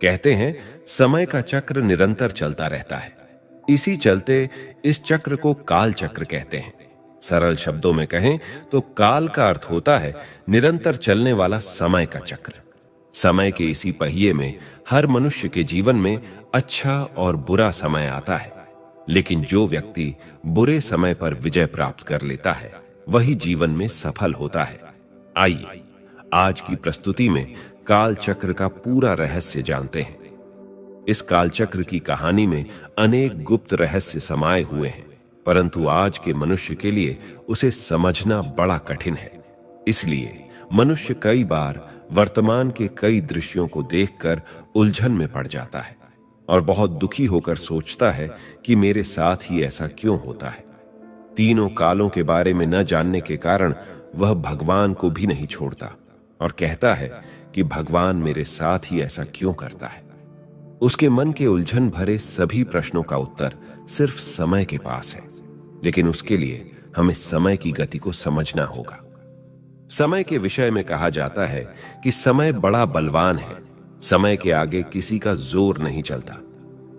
कहते हैं समय का चक्र निरंतर चलता रहता है। इसी चलते इस चक्र को काल चक्र कहते हैं। सरल शब्दों में कहें तो काल का अर्थ होता है निरंतर चलने वाला समय का चक्र। समय के इसी पहिए में हर मनुष्य के जीवन में अच्छा और बुरा समय आता है, लेकिन जो व्यक्ति बुरे समय पर विजय प्राप्त कर लेता है वही जीवन में सफल होता है। आइए आज की प्रस्तुति में काल चक्र का पूरा रहस्य जानते हैं। इस काल चक्र की कहानी में अनेक गुप्त रहस्य समाये हुए हैं, परंतु आज के मनुष्य के लिए उसे समझना बड़ा कठिन है। इसलिए मनुष्य कई बार वर्तमान के कई दृश्यों को देखकर उलझन में पड़ जाता है और बहुत दुखी होकर सोचता है कि मेरे साथ ही ऐसा क्यों होता है। तीनों कालों के बारे में न जानने के कारण वह भगवान को भी नहीं छोड़ता और कहता है कि भगवान मेरे साथ ही ऐसा क्यों करता है। उसके मन के उलझन भरे सभी प्रश्नों का उत्तर सिर्फ समय के पास है, लेकिन उसके लिए हमें समय की गति को समझना होगा। समय के विषय में कहा जाता है कि समय बड़ा बलवान है, समय के आगे किसी का जोर नहीं चलता।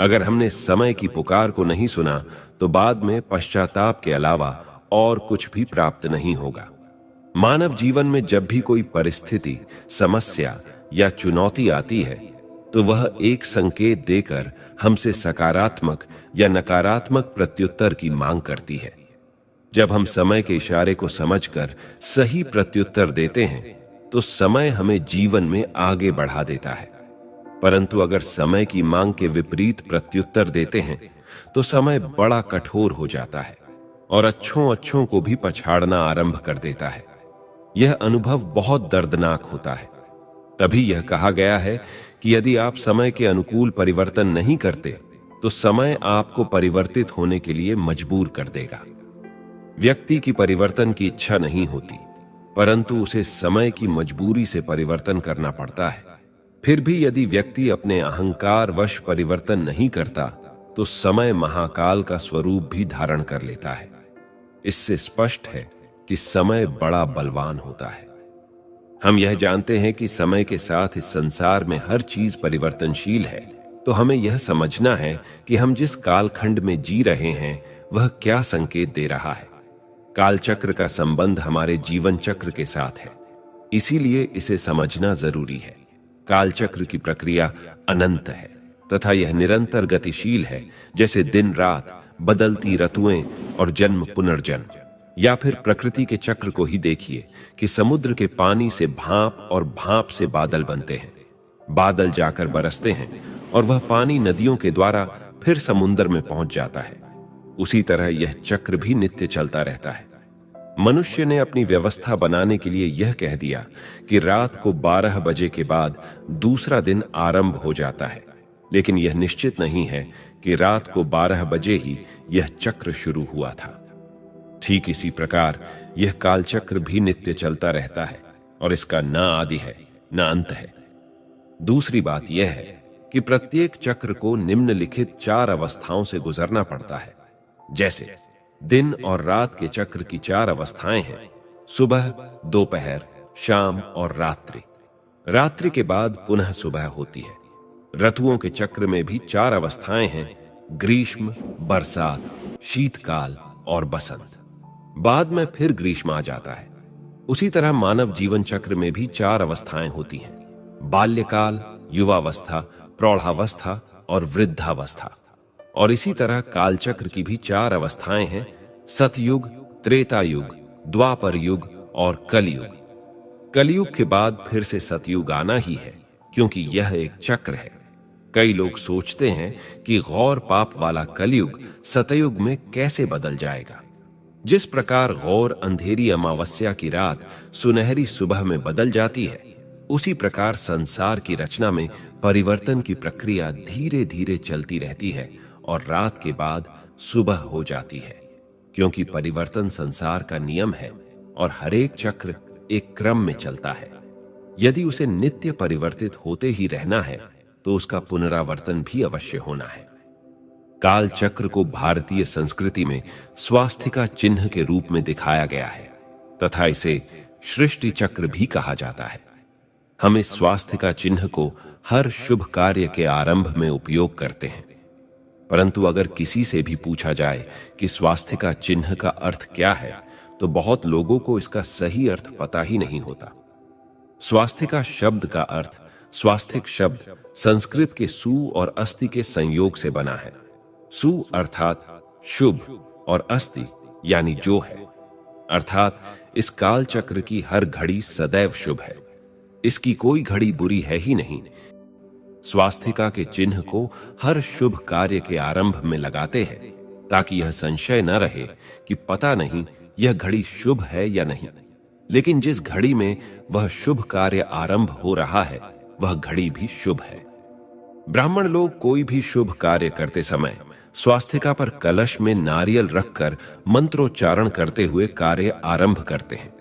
अगर हमने समय की पुकार को नहीं सुना तो बाद में पश्चाताप के अलावा और कुछ भी प्राप्त नहीं होगा। मानव जीवन में जब भी कोई परिस्थिति, समस्या या चुनौती आती है तो वह एक संकेत देकर हमसे सकारात्मक या नकारात्मक प्रत्युत्तर की मांग करती है। जब हम समय के इशारे को समझकर सही प्रत्युत्तर देते हैं तो समय हमें जीवन में आगे बढ़ा देता है, परंतु अगर समय की मांग के विपरीत प्रत्युत्तर देते हैं तो समय बड़ा कठोर हो जाता है और अच्छों को भी पछाड़ना आरंभ कर देता है। यह अनुभव बहुत दर्दनाक होता है। तभी यह कहा गया है कि यदि आप समय के अनुकूल परिवर्तन नहीं करते तो समय आपको परिवर्तित होने के लिए मजबूर कर देगा। व्यक्ति की परिवर्तन की इच्छा नहीं होती, परंतु उसे समय की मजबूरी से परिवर्तन करना पड़ता है। फिर भी यदि व्यक्ति अपने अहंकार वश परिवर्तन नहीं करता तो समय महाकाल का स्वरूप भी धारण कर लेता है। इससे स्पष्ट है कि समय बड़ा बलवान होता है। हम यह जानते हैं कि समय के साथ इस संसार में हर चीज परिवर्तनशील है, तो हमें यह समझना है कि हम जिस कालखंड में जी रहे हैं वह क्या संकेत दे रहा है। कालचक्र का संबंध हमारे जीवन चक्र के साथ है, इसीलिए इसे समझना जरूरी है। कालचक्र की प्रक्रिया अनंत है तथा यह निरंतर गतिशील है, जैसे दिन रात, बदलती ऋतुएं और जन्म पुनर्जन्म। या फिर प्रकृति के चक्र को ही देखिए कि समुद्र के पानी से भाप और भाप से बादल बनते हैं, बादल जाकर बरसते हैं और वह पानी नदियों के द्वारा फिर समुद्र में पहुंच जाता है। उसी तरह यह चक्र भी नित्य चलता रहता है। मनुष्य ने अपनी व्यवस्था बनाने के लिए यह कह दिया कि रात को 12 बजे के बाद दूसरा दिन आरंभ हो जाता है, लेकिन यह निश्चित नहीं है कि रात को 12 बजे ही यह चक्र शुरू हुआ था। ठीक इसी प्रकार यह कालचक्र भी नित्य चलता रहता है और इसका न आदि है न अंत है। दूसरी बात यह है कि प्रत्येक चक्र को निम्नलिखित 4 अवस्थाओं से गुजरना पड़ता है। जैसे दिन और रात के चक्र की 4 अवस्थाएं हैं: सुबह, दोपहर, शाम और रात्रि। रात्रि के बाद पुनः सुबह होती है। ऋतुओं के चक्र में भी 4 अवस्थाएं हैं: ग्रीष्म, बरसात, शीतकाल और बसंत। बाद में फिर ग्रीष्म आ जाता है। उसी तरह मानव जीवन चक्र में भी 4 अवस्थाएं होती हैं: बाल्यकाल, युवावस्था, प्रौढ़ावस्था और वृद्धावस्था। और इसी तरह कालचक्र की भी 4 अवस्थाएं हैं: सतयुग, त्रेता युग, द्वापर युग और कलयुग। कलयुग के बाद फिर से सतयुग आना ही है, क्योंकि यह एक चक्र है। कई लोग सोचते हैं कि गौर पाप वाला कलयुग सतयुग में कैसे बदल जाएगा। जिस प्रकार गौर अंधेरी अमावस्या की रात सुनहरी सुबह में बदल जाती है, उसी प्रकार संसार की रचना में परिवर्तन की प्रक्रिया धीरे धीरे चलती रहती है और रात के बाद सुबह हो जाती है, क्योंकि परिवर्तन संसार का नियम है और हर एक चक्र एक क्रम में चलता है। यदि उसे नित्य परिवर्तित होते ही रहना है तो उसका पुनरावर्तन भी अवश्य होना है। काल चक्र को भारतीय संस्कृति में स्वास्तिका चिन्ह के रूप में दिखाया गया है तथा इसे सृष्टि चक्र भी कहा जाता है। हम इस स्वास्थ्य का चिन्ह को हर शुभ कार्य के आरंभ में उपयोग करते हैं। परंतु अगर किसी से भी पूछा जाए कि स्वास्थ्य का चिन्ह का अर्थ क्या है, तो बहुत लोगों को इसका सही अर्थ पता ही नहीं होता। स्वास्थ्य का शब्द का अर्थ, स्वास्थिक शब्द संस्कृत के सु और अस्ति के संयोग से बना है। सु अर्थात शुभ और अस्ति यानी जो है, अर्थात इस काल चक्र की हर घड़ी सदैव शुभ है, इसकी कोई घड़ी बुरी है ही नहीं। स्वास्थिका के चिन्ह को हर शुभ कार्य के आरंभ में लगाते हैं ताकि यह संशय न रहे कि पता नहीं यह घड़ी शुभ है या नहीं, लेकिन जिस घड़ी में वह शुभ कार्य आरंभ हो रहा है वह घड़ी भी शुभ है। ब्राह्मण लोग कोई भी शुभ कार्य करते समय स्वास्थिका पर कलश में नारियल रखकर मंत्रोच्चारण करते हुए कार्य आरंभ करते हैं।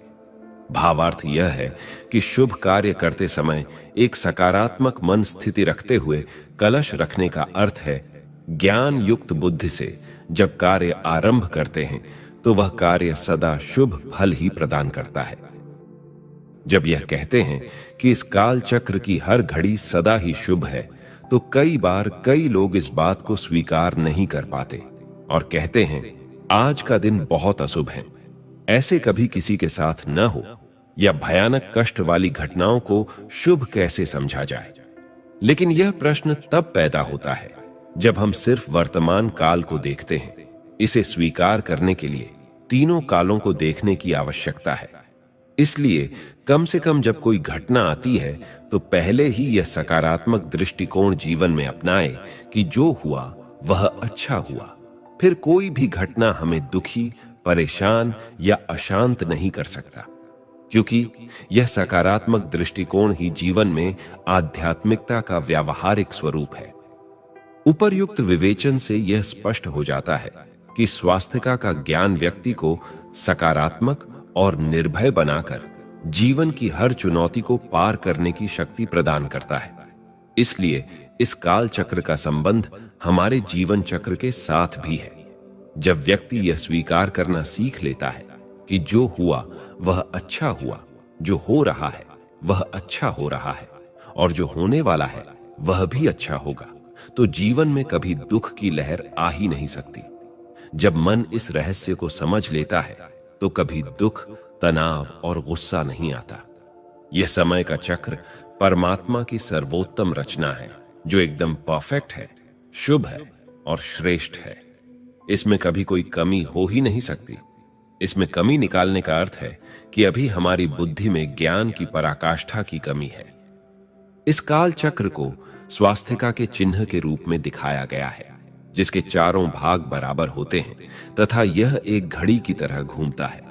भावार्थ यह है कि शुभ कार्य करते समय एक सकारात्मक मन स्थिति रखते हुए कलश रखने का अर्थ है ज्ञान युक्त बुद्धि से जब कार्य आरंभ करते हैं तो वह कार्य सदा शुभ फल ही प्रदान करता है। जब यह कहते हैं कि इस काल चक्र की हर घड़ी सदा ही शुभ है, तो कई बार कई लोग इस बात को स्वीकार नहीं कर पाते और कहते हैं आज का दिन बहुत अशुभ है, ऐसे कभी किसी के साथ न हो, या भयानक कष्ट वाली घटनाओं को शुभ कैसे समझा जाए। लेकिन यह प्रश्न तब पैदा होता है जब हम सिर्फ वर्तमान काल को देखते हैं। इसे स्वीकार करने के लिए तीनों कालों को देखने की आवश्यकता है। इसलिए कम से कम जब कोई घटना आती है तो पहले ही यह सकारात्मक दृष्टिकोण जीवन में अपनाए कि जो हुआ वह अच्छा हुआ। फिर कोई भी घटना हमें दुखी, परेशान या अशांत नहीं कर सकता, क्योंकि यह सकारात्मक दृष्टिकोण ही जीवन में आध्यात्मिकता का व्यावहारिक स्वरूप है। उपर्युक्त विवेचन से यह स्पष्ट हो जाता है कि स्वास्थ्यका का ज्ञान व्यक्ति को सकारात्मक और निर्भय बनाकर जीवन की हर चुनौती को पार करने की शक्ति प्रदान करता है। इसलिए इस काल चक्र का संबंध हमारे जीवन चक्र के साथ भी है। जब व्यक्ति यह स्वीकार करना सीख लेता है कि जो हुआ वह अच्छा हुआ, जो हो रहा है वह अच्छा हो रहा है और जो होने वाला है वह भी अच्छा होगा, तो जीवन में कभी दुख की लहर आ ही नहीं सकती। जब मन इस रहस्य को समझ लेता है तो कभी दुख, तनाव और गुस्सा नहीं आता। यह समय का चक्र परमात्मा की सर्वोत्तम रचना है जो एकदम परफेक्ट है, शुभ है और श्रेष्ठ है। इसमें कभी कोई कमी हो ही नहीं सकती। इसमें कमी निकालने का अर्थ है कि अभी हमारी बुद्धि में ज्ञान की पराकाष्ठा की कमी है। इस काल चक्र को स्वास्थ्यका के चिन्ह के रूप में दिखाया गया है, जिसके चारों भाग बराबर होते हैं तथा यह एक घड़ी की तरह घूमता है।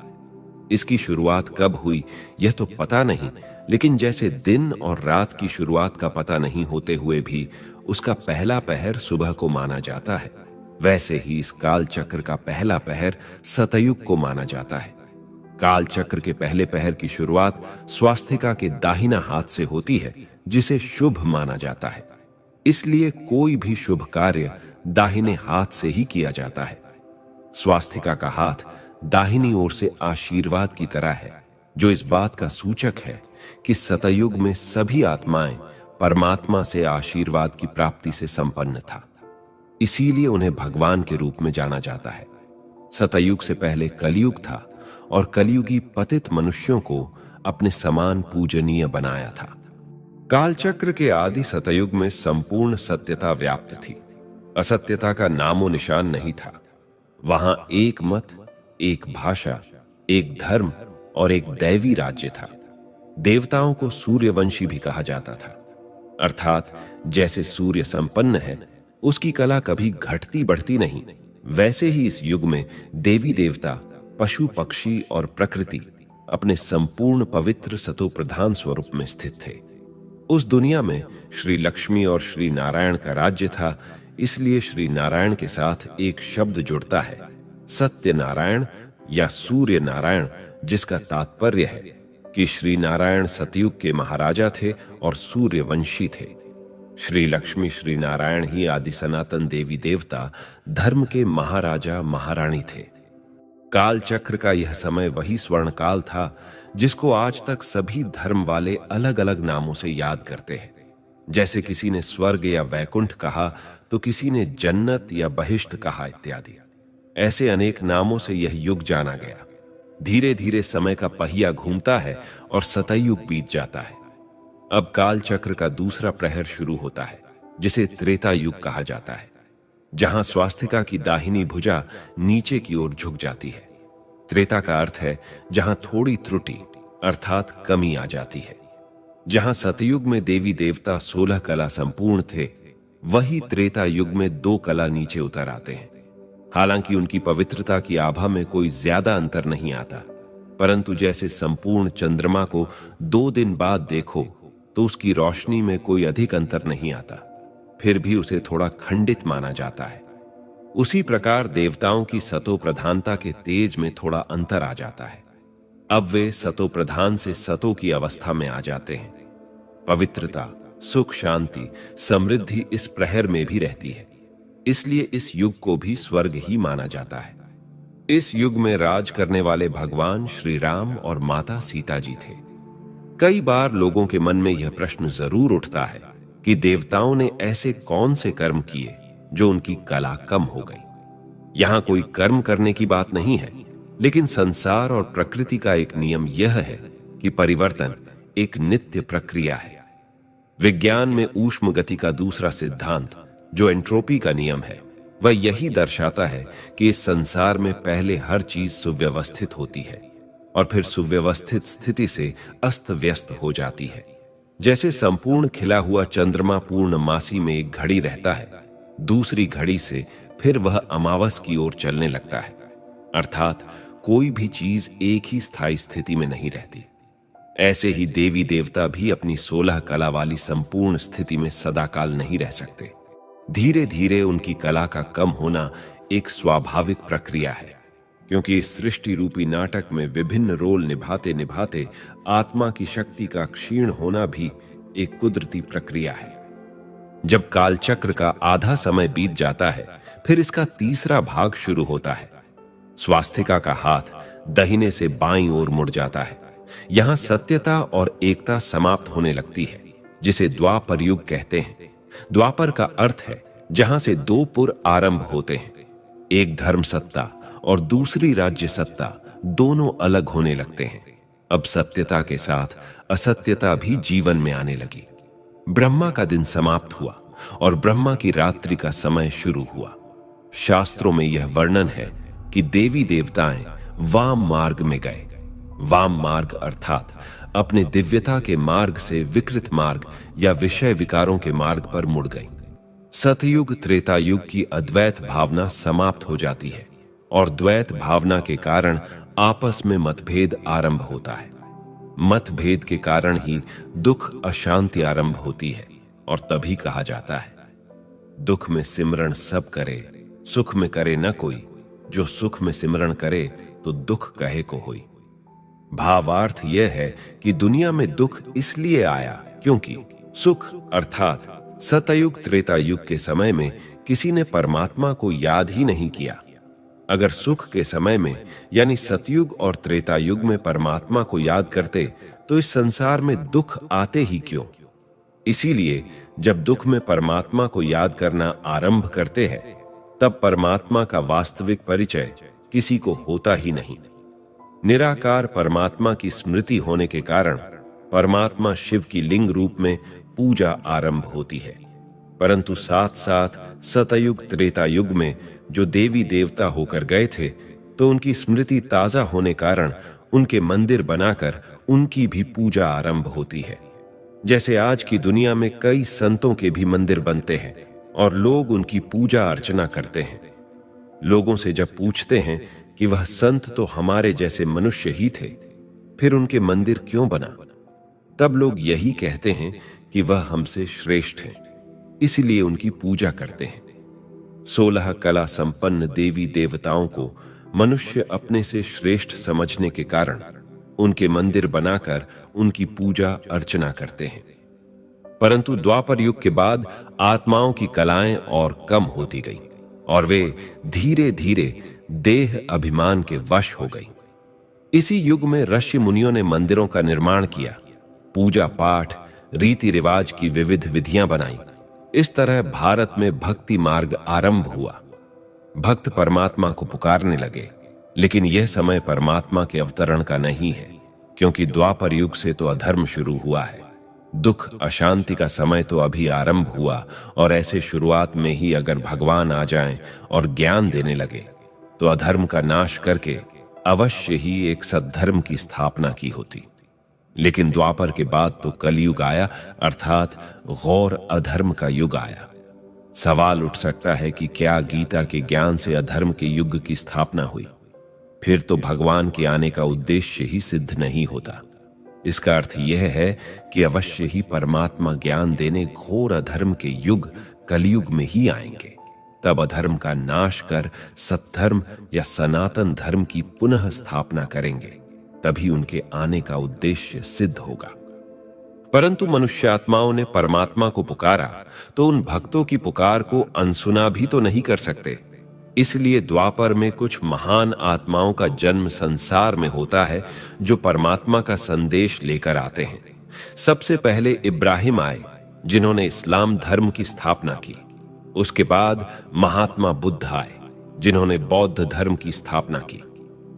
इसकी शुरुआत कब हुई यह तो पता नहीं, लेकिन जैसे दिन और रात की शुरुआत का पता नहीं होते हुए भी उसका पहला पहर सुबह को माना जाता है, वैसे ही इस काल चक्र का पहला पहर सतयुग को माना जाता है। काल चक्र के पहले पहर की शुरुआत स्वास्थ्यका के दाहिना हाथ से होती है, जिसे शुभ माना जाता है। इसलिए कोई भी शुभ कार्य दाहिने हाथ से ही किया जाता है। स्वास्थ्यका का हाथ दाहिनी ओर से आशीर्वाद की तरह है, जो इस बात का सूचक है कि सतयुग में सभी आत्माएं परमात्मा से आशीर्वाद की प्राप्ति से संपन्न था। इसीलिए उन्हें भगवान के रूप में जाना जाता है। सतयुग से पहले कलयुग था और कलयुगी पतित मनुष्यों को अपने समान पूजनीय बनाया था। कालचक्र के आदि सतयुग में संपूर्ण सत्यता व्याप्त थी। असत्यता का नामो निशान नहीं था। वहां एक मत, एक भाषा, एक धर्म और एक दैवी राज्य था। देवताओं को सूर्यवंशी भी कहा जाता था, अर्थात जैसे सूर्य संपन्न है, उसकी कला कभी घटती बढ़ती नहीं, वैसे ही इस युग में देवी देवता, पशु पक्षी और प्रकृति अपने संपूर्ण पवित्र सतोप्रधान स्वरूप में स्थित थे। उस दुनिया में श्री लक्ष्मी और श्री नारायण का राज्य था, इसलिए श्री नारायण के साथ एक शब्द जुड़ता है, सत्य नारायण या सूर्य नारायण, जिसका तात्पर्य है कि श्री नारायण सतयुग के महाराजा थे और सूर्यवंशी थे। श्री लक्ष्मी श्री नारायण ही आदि सनातन देवी देवता, धर्म के महाराजा महारानी थे। काल चक्र का यह समय वही स्वर्ण काल था जिसको आज तक सभी धर्म वाले अलग अलग नामों से याद करते हैं। जैसे किसी ने स्वर्ग या वैकुंठ कहा तो किसी ने जन्नत या बहिष्ट कहा इत्यादि। ऐसे अनेक नामों से यह युग जाना गया। धीरे धीरे समय का पहिया घूमता है और सतयुग बीत जाता है। अब काल चक्र का दूसरा प्रहर शुरू होता है, जिसे त्रेता युग कहा जाता है, जहां स्वास्तिका की दाहिनी भुजा नीचे की ओर झुक जाती है। त्रेता का अर्थ है जहां थोड़ी त्रुटि अर्थात कमी आ जाती है। जहां सतयुग में देवी देवता 16 कला संपूर्ण थे, वही त्रेता युग में 2 कला नीचे उतर आते हैं। हालांकि उनकी पवित्रता की आभा में कोई ज्यादा अंतर नहीं आता, परंतु जैसे संपूर्ण चंद्रमा को 2 दिन बाद देखो तो उसकी रोशनी में कोई अधिक अंतर नहीं आता, फिर भी उसे थोड़ा खंडित माना जाता है। उसी प्रकार देवताओं की सतो प्रधानता के तेज में थोड़ा अंतर आ जाता है। अब वे सतो प्रधान से सतो की अवस्था में आ जाते हैं। पवित्रता, सुख, शांति, समृद्धि इस प्रहर में भी रहती है। इसलिए इस युग को भी स्वर्ग ही माना जाता है। इस युग में राज करने वाले भगवान श्री राम और माता सीता जी थे। कई बार लोगों के मन में यह प्रश्न जरूर उठता है कि देवताओं ने ऐसे कौन से कर्म किए जो उनकी कला कम हो गई। यहां कोई कर्म करने की बात नहीं है, लेकिन संसार और प्रकृति का एक नियम यह है कि परिवर्तन एक नित्य प्रक्रिया है। विज्ञान में ऊष्म गति का दूसरा सिद्धांत, जो एंट्रोपी का नियम है, वह यही दर्शाता है कि इस संसार में पहले हर चीज सुव्यवस्थित होती है और फिर सुव्यवस्थित स्थिति से अस्त व्यस्त हो जाती है। जैसे संपूर्ण खिला हुआ चंद्रमा पूर्णमासी में एक घड़ी रहता है, दूसरी घड़ी से फिर वह अमावस की ओर चलने लगता है। अर्थात कोई भी चीज एक ही स्थायी स्थिति में नहीं रहती। ऐसे ही देवी देवता भी अपनी 16 कला वाली संपूर्ण स्थिति में सदाकाल नहीं रह सकते। धीरे धीरे उनकी कला का कम होना एक स्वाभाविक प्रक्रिया है, क्योंकि इस सृष्टि रूपी नाटक में विभिन्न रोल निभाते निभाते आत्मा की शक्ति का क्षीण होना भी एक कुदरती प्रक्रिया है। जब कालचक्र का आधा समय बीत जाता है, फिर इसका तीसरा भाग शुरू होता है। स्वास्तिका का हाथ दाहिने से बाईं ओर मुड़ जाता है। यहां सत्यता और एकता समाप्त होने लगती है, जिसे द्वापर युग कहते हैं। द्वापर का अर्थ है जहां से 2 पुर आरंभ होते हैं, एक धर्म सत्ता और दूसरी राज्य सत्ता, दोनों अलग होने लगते हैं। अब सत्यता के साथ असत्यता भी जीवन में आने लगी। ब्रह्मा का दिन समाप्त हुआ और ब्रह्मा की रात्रि का समय शुरू हुआ। शास्त्रों में यह वर्णन है कि देवी देवताएं वाम मार्ग में गए। वाम मार्ग अर्थात अपने दिव्यता के मार्ग से विकृत मार्ग या विषय विकारों के मार्ग पर मुड़ गई। सतयुग त्रेता युग की अद्वैत भावना समाप्त हो जाती है और द्वैत भावना के कारण आपस में मतभेद आरंभ होता है। मतभेद के कारण ही दुख अशांति आरंभ होती है और तभी कहा जाता है, दुख में सिमरण सब करे, सुख में करे न कोई। जो सुख में सिमरण करे तो दुख कहे को होई। भावार्थ यह है कि दुनिया में दुख इसलिए आया क्योंकि सुख अर्थात सतयुग त्रेता युग के समय में किसी ने परमात्मा को याद ही नहीं किया। अगर सुख के समय में यानी सतयुग और त्रेता युग में परमात्मा को याद करते तो इस संसार में दुख आते ही क्यों। इसीलिए जब दुख में परमात्मा को याद करना आरंभ करते हैं, तब परमात्मा का वास्तविक परिचय किसी को होता ही नहीं। निराकार परमात्मा की स्मृति होने के कारण परमात्मा शिव की लिंग रूप में पूजा आरंभ होती है। परंतु साथ साथ सतयुग त्रेता युग में जो देवी देवता होकर गए थे, तो उनकी स्मृति ताजा होने कारण उनके मंदिर बनाकर उनकी भी पूजा आरंभ होती है। जैसे आज की दुनिया में कई संतों के भी मंदिर बनते हैं और लोग उनकी पूजा अर्चना करते हैं। लोगों से जब पूछते हैं कि वह संत तो हमारे जैसे मनुष्य ही थे, फिर उनके मंदिर क्यों बना, तब लोग यही कहते हैं कि वह हमसे श्रेष्ठ हैं, इसलिए उनकी पूजा करते हैं। 16 कला संपन्न देवी देवताओं को मनुष्य अपने से श्रेष्ठ समझने के कारण उनके मंदिर बनाकर उनकी पूजा अर्चना करते हैं। परंतु द्वापर युग के बाद आत्माओं की कलाएं और कम होती गईं और वे धीरे धीरे देह अभिमान के वश हो गई। इसी युग में ऋषि मुनियों ने मंदिरों का निर्माण किया, पूजा पाठ, रीति रिवाज की विविध विधियां बनाई। इस तरह भारत में भक्ति मार्ग आरंभ हुआ। भक्त परमात्मा को पुकारने लगे। लेकिन यह समय परमात्मा के अवतरण का नहीं है, क्योंकि द्वापर युग से तो अधर्म शुरू हुआ है। दुख अशांति का समय तो अभी आरंभ हुआ, और ऐसे शुरुआत में ही अगर भगवान आ जाएं और ज्ञान देने लगे तो अधर्म का नाश करके अवश्य ही एक सद्धर्म की स्थापना की होती। लेकिन द्वापर के बाद तो कलयुग आया, अर्थात घोर अधर्म का युग आया। सवाल उठ सकता है कि क्या गीता के ज्ञान से अधर्म के युग की स्थापना हुई? फिर तो भगवान के आने का उद्देश्य ही सिद्ध नहीं होता। इसका अर्थ यह है कि अवश्य ही परमात्मा ज्ञान देने घोर अधर्म के युग कलयुग में ही आएंगे। तब अधर्म का नाश कर सत्धर्म या सनातन धर्म की पुनः स्थापना करेंगे। तभी उनके आने का उद्देश्य सिद्ध होगा। परंतु मनुष्यात्माओं ने परमात्मा को पुकारा तो उन भक्तों की पुकार को अनसुना भी तो नहीं कर सकते। इसलिए द्वापर में कुछ महान आत्माओं का जन्म संसार में होता है, जो परमात्मा का संदेश लेकर आते हैं। सबसे पहले इब्राहिम आए, जिन्होंने इस्लाम धर्म की स्थापना की। उसके बाद महात्मा बुद्ध आए, जिन्होंने बौद्ध धर्म की स्थापना की।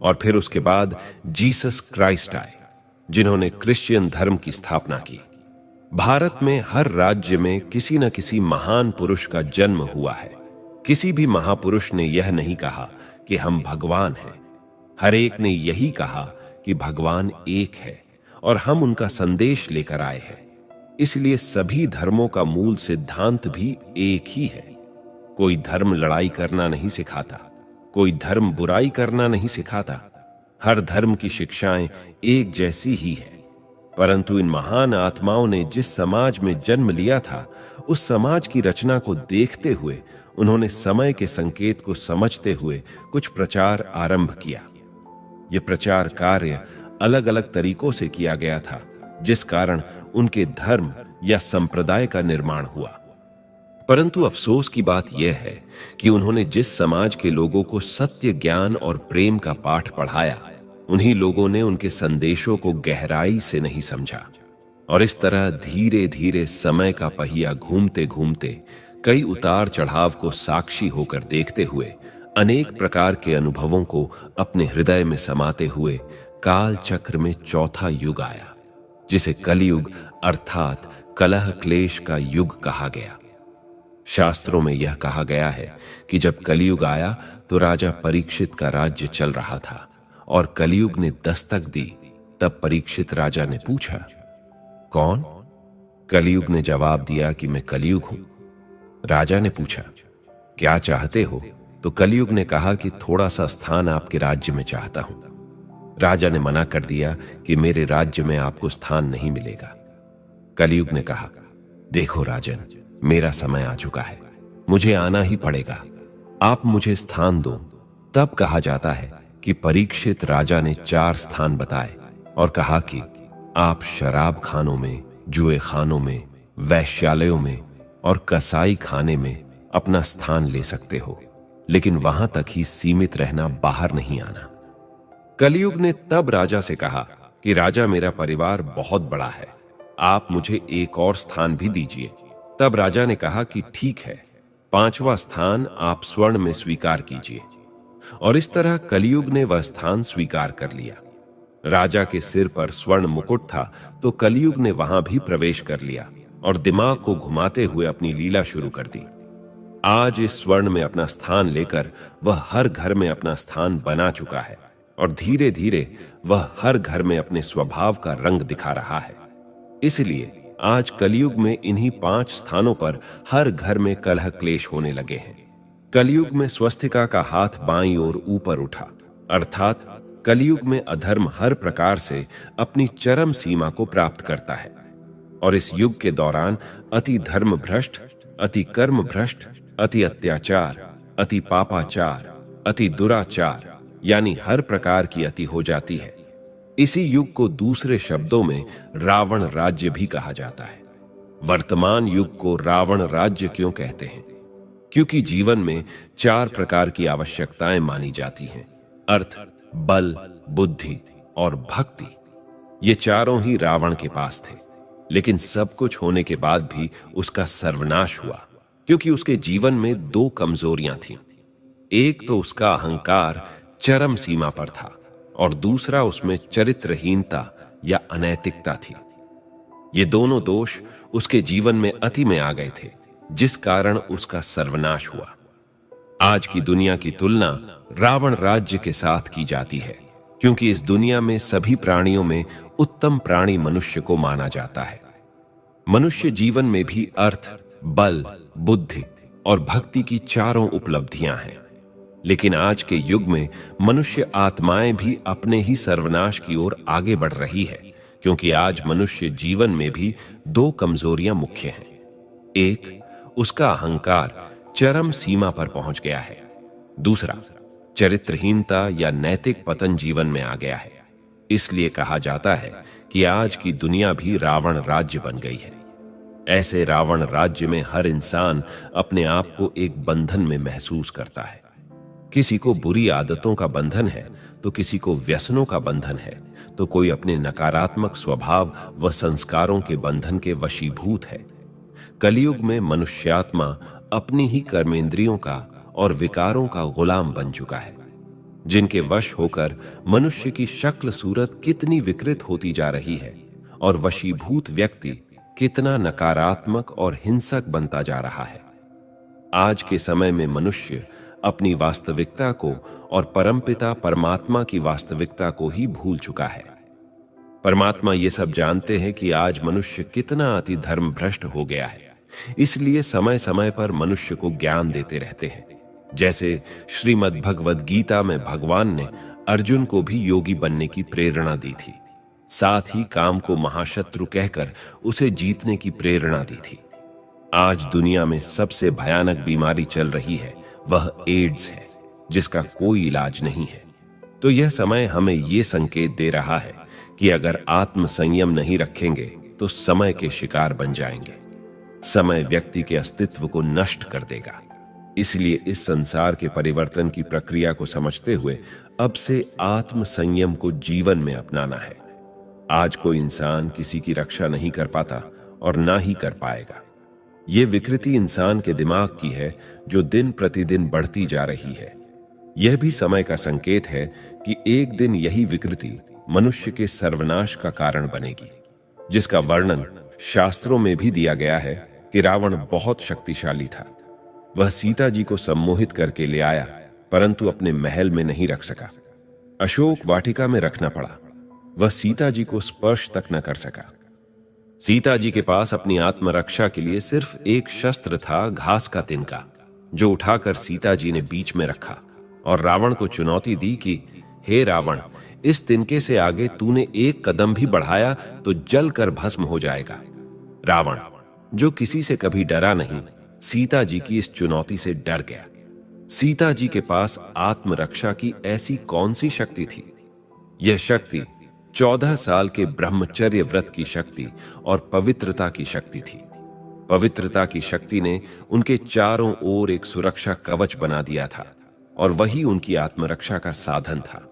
और फिर उसके बाद जीसस क्राइस्ट आए, जिन्होंने क्रिश्चियन धर्म की स्थापना की। भारत में हर राज्य में किसी न किसी महान पुरुष का जन्म हुआ है। किसी भी महापुरुष ने यह नहीं कहा कि हम भगवान हैं। हर एक ने यही कहा कि भगवान एक है और हम उनका संदेश लेकर आए हैं। इसलिए सभी धर्मों का मूल सिद्धांत भी एक ही है। कोई धर्म लड़ाई करना नहीं सिखाता, कोई धर्म बुराई करना नहीं सिखाता। हर धर्म की शिक्षाएं एक जैसी ही है। परंतु इन महान आत्माओं ने जिस समाज में जन्म लिया था, उस समाज की रचना को देखते हुए उन्होंने समय के संकेत को समझते हुए कुछ प्रचार आरंभ किया। यह प्रचार कार्य अलग अलग तरीकों से किया गया था, जिस कारण उनके धर्म या संप्रदाय का निर्माण हुआ। परंतु अफसोस की बात यह है कि उन्होंने जिस समाज के लोगों को सत्य, ज्ञान और प्रेम का पाठ पढ़ाया, उन्हीं लोगों ने उनके संदेशों को गहराई से नहीं समझा। और इस तरह धीरे धीरे समय का पहिया घूमते घूमते कई उतार चढ़ाव को साक्षी होकर देखते हुए, अनेक प्रकार के अनुभवों को अपने हृदय में समाते हुए काल चक्र में चौथा युग आया, जिसे कलयुग अर्थात कलह क्लेश का युग कहा गया। शास्त्रों में यह कहा गया है कि जब कलयुग आया तो राजा परीक्षित का राज्य चल रहा था और कलयुग ने दस्तक दी। तब परीक्षित राजा ने पूछा, कौन? कलयुग ने जवाब दिया कि मैं कलयुग हूं। राजा ने पूछा, क्या चाहते हो? तो कलयुग ने कहा कि थोड़ा सा स्थान आपके राज्य में चाहता हूं। राजा ने मना कर दिया कि मेरे राज्य में आपको स्थान नहीं मिलेगा। कलयुग ने कहा, देखो राजन, मेरा समय आ चुका है, मुझे आना ही पड़ेगा, आप मुझे स्थान दो। तब कहा जाता है कि परीक्षित राजा ने 4 स्थान बताए और कहा कि आप शराब खानों में, जुए खानों में, वैश्यालयों में और कसाई खाने में अपना स्थान ले सकते हो, लेकिन वहां तक ही सीमित रहना, बाहर नहीं आना। कलयुग ने तब राजा से कहा कि राजा, मेरा परिवार बहुत बड़ा है, आप मुझे एक और स्थान भी दीजिए। तब राजा ने कहा कि ठीक है, 5वां स्थान आप स्वर्ण में स्वीकार कीजिए। और इस तरह कलयुग ने वह स्थान स्वीकार कर लिया। राजा के सिर पर स्वर्ण मुकुट था, तो कलयुग ने वहां भी प्रवेश कर लिया और दिमाग को घुमाते हुए अपनी लीला शुरू कर दी। आज इस स्वर्ण में अपना स्थान लेकर वह हर घर में अपना स्थान बना चुका है और धीरे धीरे वह हर घर में अपने स्वभाव का रंग दिखा रहा है। इसलिए आज कलयुग में इन्हीं 5 स्थानों पर हर घर में कलह क्लेश होने लगे हैं। कलयुग में स्वस्तिका का हाथ बाईं ओर ऊपर उठा, अर्थात कलयुग में अधर्म हर प्रकार से अपनी चरम सीमा को प्राप्त करता है। और इस युग के दौरान अति धर्म भ्रष्ट, अति कर्म भ्रष्ट, अति अत्याचार, अति पापाचार, अति दुराचार यानी हर प्रकार की अति हो जाती है। इसी युग को दूसरे शब्दों में रावण राज्य भी कहा जाता है। वर्तमान युग को रावण राज्य क्यों कहते हैं? क्योंकि जीवन में 4 प्रकार की आवश्यकताएं मानी जाती हैं: अर्थ, बल, बुद्धि और भक्ति। ये चारों ही रावण के पास थे, लेकिन सब कुछ होने के बाद भी उसका सर्वनाश हुआ, क्योंकि उसके जीवन में 2 कमजोरियां थीं। एक तो उसका अहंकार चरम सीमा पर था और दूसरा उसमें चरित्रहीनता या अनैतिकता थी। ये दोनों दोष उसके जीवन में अति में आ गए थे, जिस कारण उसका सर्वनाश हुआ। आज की दुनिया की तुलना रावण राज्य के साथ की जाती है, क्योंकि इस दुनिया में सभी प्राणियों में उत्तम प्राणी मनुष्य को माना जाता है। मनुष्य जीवन में भी अर्थ, बल, बुद्धि और भक्ति की चारों उपलब्धियां हैं। लेकिन आज के युग में मनुष्य आत्माएं भी अपने ही सर्वनाश की ओर आगे बढ़ रही है, क्योंकि आज मनुष्य जीवन में भी 2 कमजोरियां मुख्य हैं। एक, उसका अहंकार चरम सीमा पर पहुंच गया है। दूसरा, चरित्रहीनता या नैतिक पतन जीवन में आ गया है। इसलिए कहा जाता है कि आज की दुनिया भी रावण राज्य बन गई है। ऐसे रावण राज्य में हर इंसान अपने आप को एक बंधन में महसूस करता है। किसी को बुरी आदतों का बंधन है, तो किसी को व्यसनों का बंधन है, तो कोई अपने नकारात्मक स्वभाव व संस्कारों के बंधन के वशीभूत है। कलयुग में मनुष्यात्मा अपनी ही कर्मेंद्रियों का और विकारों का गुलाम बन चुका है, जिनके वश होकर मनुष्य की शक्ल सूरत कितनी विकृत होती जा रही है और वशीभूत व्यक्ति कितना नकारात्मक और हिंसक बनता जा रहा है। आज के समय में मनुष्य अपनी वास्तविकता को और परमपिता परमात्मा की वास्तविकता को ही भूल चुका है। परमात्मा ये सब जानते हैं कि आज मनुष्य कितना अति धर्म भ्रष्ट हो गया है, इसलिए समय समय पर मनुष्य को ज्ञान देते रहते हैं। जैसे श्रीमद् भगवद गीता में भगवान ने अर्जुन को भी योगी बनने की प्रेरणा दी थी, साथ ही काम को महाशत्रु कहकर उसे जीतने की प्रेरणा दी थी। आज दुनिया में सबसे भयानक बीमारी चल रही है, वह एड्स है, जिसका कोई इलाज नहीं है। तो यह समय हमें यह संकेत दे रहा है कि अगर आत्म संयम नहीं रखेंगे तो समय के शिकार बन जाएंगे। समय व्यक्ति के अस्तित्व को नष्ट कर देगा। इसलिए इस संसार के परिवर्तन की प्रक्रिया को समझते हुए अब से आत्म संयम को जीवन में अपनाना है। आज कोई इंसान किसी की रक्षा नहीं कर पाता और ना ही कर पाएगा। ये विकृति इंसान के दिमाग की है, जो दिन प्रतिदिन बढ़ती जा रही है। यह भी समय का संकेत है कि एक दिन यही विकृति मनुष्य के सर्वनाश का कारण बनेगी, जिसका वर्णन शास्त्रों में भी दिया गया है कि रावण बहुत शक्तिशाली था। वह सीता जी को सम्मोहित करके ले आया, परंतु अपने महल में नहीं रख सका। अशोक वाटिका में रखना पड़ा। वह सीता जी को स्पर्श तक न कर सका। सीता जी के पास अपनी आत्मरक्षा के लिए सिर्फ एक शस्त्र था, घास का तिनका, जो उठाकर सीता जी ने बीच में रखा और रावण को चुनौती दी कि हे रावण, इस तिनके से आगे तूने एक कदम भी बढ़ाया तो जलकर भस्म हो जाएगा। रावण, जो किसी से कभी डरा नहीं, सीता जी की इस चुनौती से डर गया। सीता जी के पास आत्मरक्षा की ऐसी कौन सी शक्ति थी? यह शक्ति 14 साल के ब्रह्मचर्य व्रत की शक्ति और पवित्रता की शक्ति थी। पवित्रता की शक्ति ने उनके चारों ओर एक सुरक्षा कवच बना दिया था और वही उनकी आत्मरक्षा का साधन था।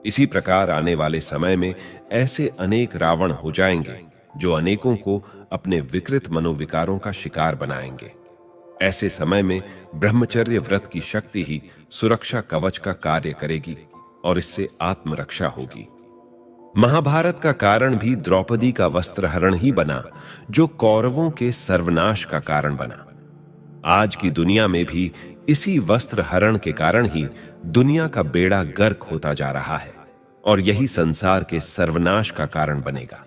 इसी प्रकार आने वाले समय में ऐसे अनेक रावण हो जाएंगे, जो अनेकों को अपने विकृत मनोविकारों का शिकार बनाएंगे। ऐसे समय में ब्रह्मचर्य व्रत की शक्ति ही सुरक्षा कवच का कार्य करेगी और इससे आत्मरक्षा होगी। महाभारत का कारण भी द्रौपदी का वस्त्रहरण ही बना, जो कौरवों के सर्वनाश का कारण बना। आज की दुनिया में भी इसी वस्त्रहरण के कारण ही दुनिया का बेड़ा गर्क होता जा रहा है और यही संसार के सर्वनाश का कारण बनेगा।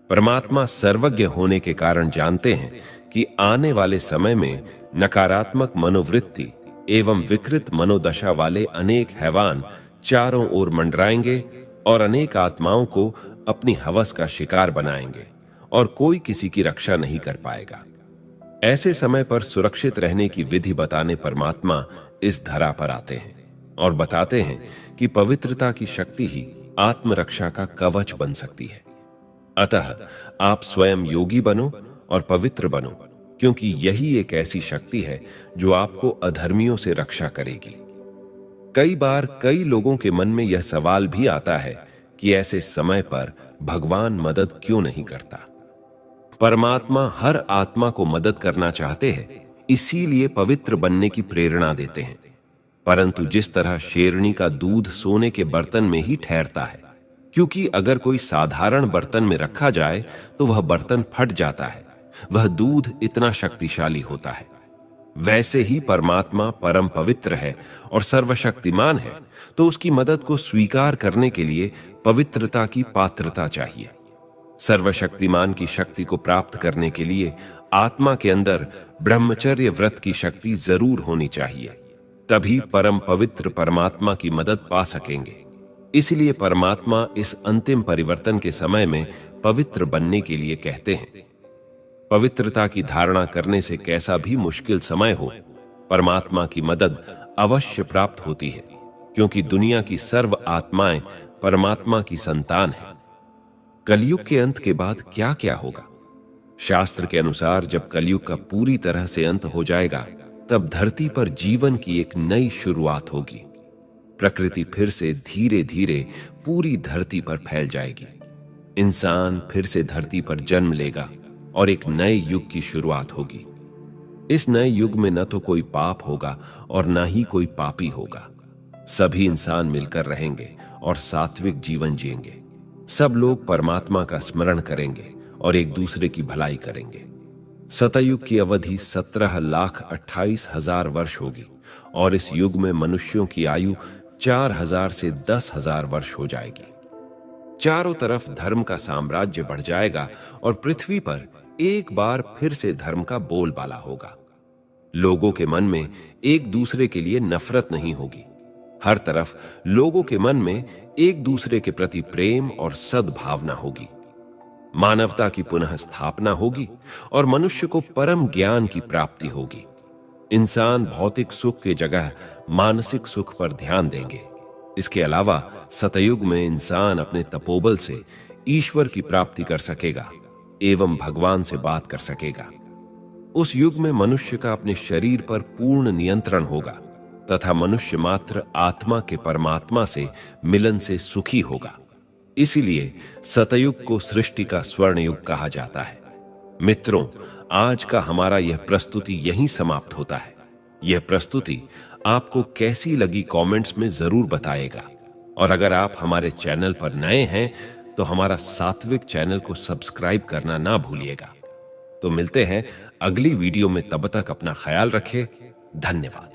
परमात्मा सर्वज्ञ होने के कारण जानते हैं कि आने वाले समय में नकारात्मक मनोवृत्ति एवं विकृत मनोदशा वाले अनेक हैवान चारों ओर मंडराएंगे और अनेक आत्माओं को अपनी हवस का शिकार बनाएंगे और कोई किसी की रक्षा नहीं कर पाएगा। ऐसे समय पर सुरक्षित रहने की विधि बताने परमात्मा इस धरा पर आते हैं और बताते हैं कि पवित्रता की शक्ति ही आत्मरक्षा का कवच बन सकती है। अतः आप स्वयं योगी बनो और पवित्र बनो, क्योंकि यही एक ऐसी शक्ति है जो आपको अधर्मियों से रक्षा करेगी। कई बार कई लोगों के मन में यह सवाल भी आता है कि ऐसे समय पर भगवान मदद क्यों नहीं करता। परमात्मा हर आत्मा को मदद करना चाहते हैं, इसीलिए पवित्र बनने की प्रेरणा देते हैं। परंतु जिस तरह शेरनी का दूध सोने के बर्तन में ही ठहरता है, क्योंकि अगर कोई साधारण बर्तन में रखा जाए तो वह बर्तन फट जाता है, वह दूध इतना शक्तिशाली होता है। वैसे ही परमात्मा परम पवित्र है और सर्वशक्तिमान है, तो उसकी मदद को स्वीकार करने के लिए पवित्रता की पात्रता चाहिए। सर्वशक्तिमान की शक्ति को प्राप्त करने के लिए आत्मा के अंदर ब्रह्मचर्य व्रत की शक्ति जरूर होनी चाहिए, तभी परम पवित्र परमात्मा की मदद पा सकेंगे। इसलिए परमात्मा इस अंतिम परिवर्तन के समय में पवित्र बनने के लिए कहते हैं। पवित्रता की धारणा करने से कैसा भी मुश्किल समय हो, परमात्मा की मदद अवश्य प्राप्त होती है, क्योंकि दुनिया की सर्व आत्माएं परमात्मा की संतान हैं। कलयुग के अंत के बाद क्या क्या होगा? शास्त्र के अनुसार जब कलयुग का पूरी तरह से अंत हो जाएगा, तब धरती पर जीवन की एक नई शुरुआत होगी। प्रकृति फिर से धीरे धीरे पूरी धरती पर फैल जाएगी। इंसान फिर से धरती पर जन्म लेगा और एक नए युग की शुरुआत होगी। इस नए युग में न तो कोई पाप होगा और न ही कोई पापी होगा। सभी इंसान मिलकर रहेंगे और सात्विक जीवन जिएंगे। सब लोग परमात्मा का स्मरण करेंगे और एक दूसरे की भलाई करेंगे। सतयुग की अवधि 17,28,000 वर्ष होगी और इस युग में मनुष्यों की आयु 4,000 से 10,000 वर्ष हो जाएगी। चारों तरफ धर्म का साम्राज्य बढ़ जाएगा और पृथ्वी पर एक बार फिर से धर्म का बोलबाला होगा। लोगों के मन में एक दूसरे के लिए नफरत नहीं होगी। हर तरफ लोगों के मन में एक दूसरे के प्रति प्रेम और सद्भावना होगी। मानवता की पुनः स्थापना होगी और मनुष्य को परम ज्ञान की प्राप्ति होगी। इंसान भौतिक सुख की जगह मानसिक सुख पर ध्यान देंगे। इसके अलावा सतयुग में इंसान अपने तपोबल से ईश्वर की प्राप्ति कर सकेगा एवं भगवान से बात कर सकेगा। उस युग में मनुष्य का अपने शरीर पर पूर्ण नियंत्रण होगा तथा मनुष्य मात्र आत्मा के परमात्मा से मिलन से सुखी होगा। इसीलिए सतयुग को सृष्टि का स्वर्ण युग कहा जाता है। मित्रों, आज का हमारा यह प्रस्तुति यहीं समाप्त होता है। यह प्रस्तुति आपको कैसी लगी कमेंट्स में जरूर बताइएगा। और अगर आप हमारे चैनल पर नए हैं तो हमारा सात्विक चैनल को सब्सक्राइब करना ना भूलिएगा। तो मिलते हैं अगली वीडियो में, तब तक अपना ख्याल रखें। धन्यवाद।